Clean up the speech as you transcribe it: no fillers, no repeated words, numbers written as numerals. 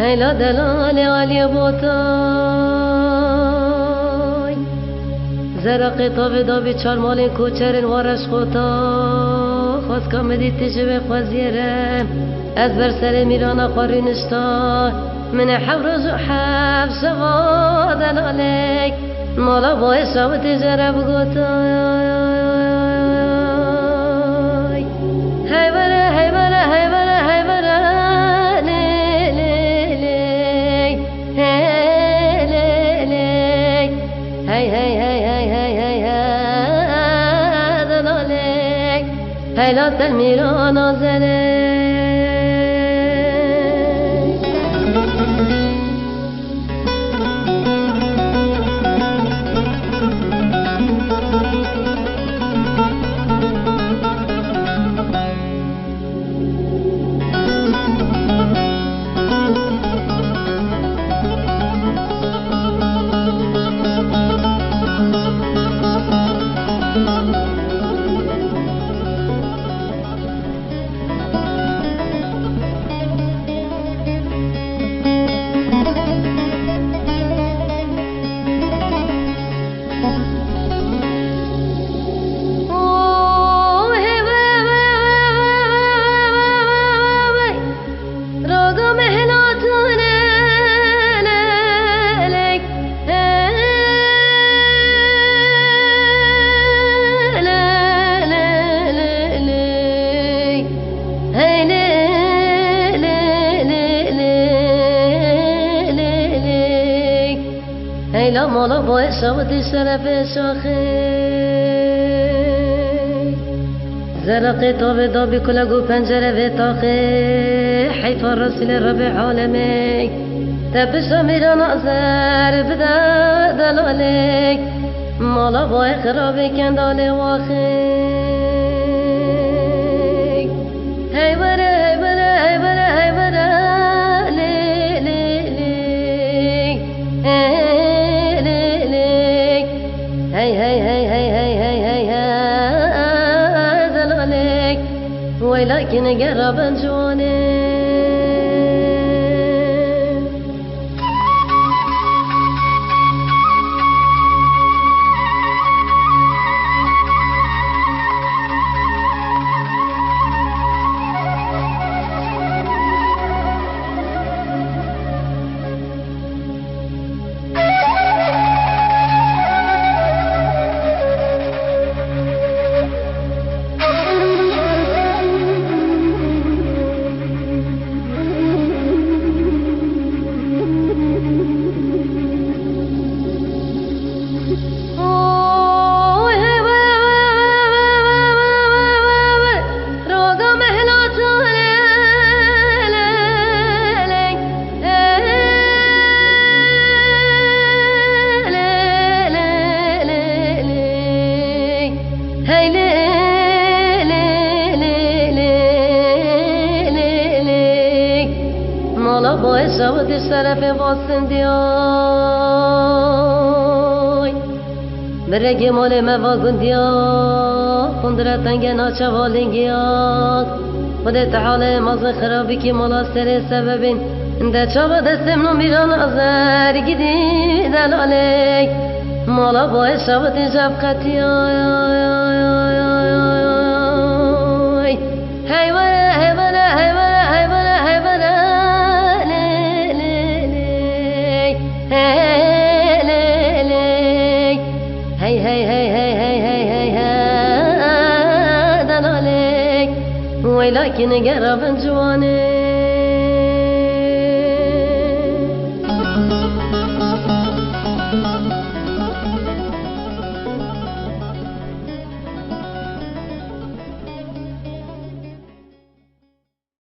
هيلا دلال علي بوتاي زرق طاوی دابی چار مال کوچرن وارش خوتا خواست که مدیتی جوه خوزیرم از بر سر میرانا خواری نشتا من حورج و حف شوا دلالک مالا بای شو تجرب گوتای هی بره هی بره هی بره هی بره لی لی لی هی لی لی هی هی هی هی هی هی دلالک هی لا تلمیرانا زلک هیلا مالا باید شابدی شرف شاخه زرقی تابه دابی کلگو پنجره و تاخه حیفا رسول رب عالمک تپشا میرا نازر بده دلالک مالا باید خرابی کندال واخه هی بره هی بره هی بره هی بره لی لی لی هی هی هی هی هی هی هی دلالك ولكن قرب جواني مالا باید شود شرف واسن دیای برگی مال مواگون دیا خندره تنگ ناچه والنگیات خودت حال مازن خرابی که مالا سر سببین ده چابا دستم نو میران ازر گیدی دلالک مالا باید شود جبقتی هی بره هی بره هی بره هی بره هی بره هی هی هی هی هی هی هی دلالك ولكن قرب جواني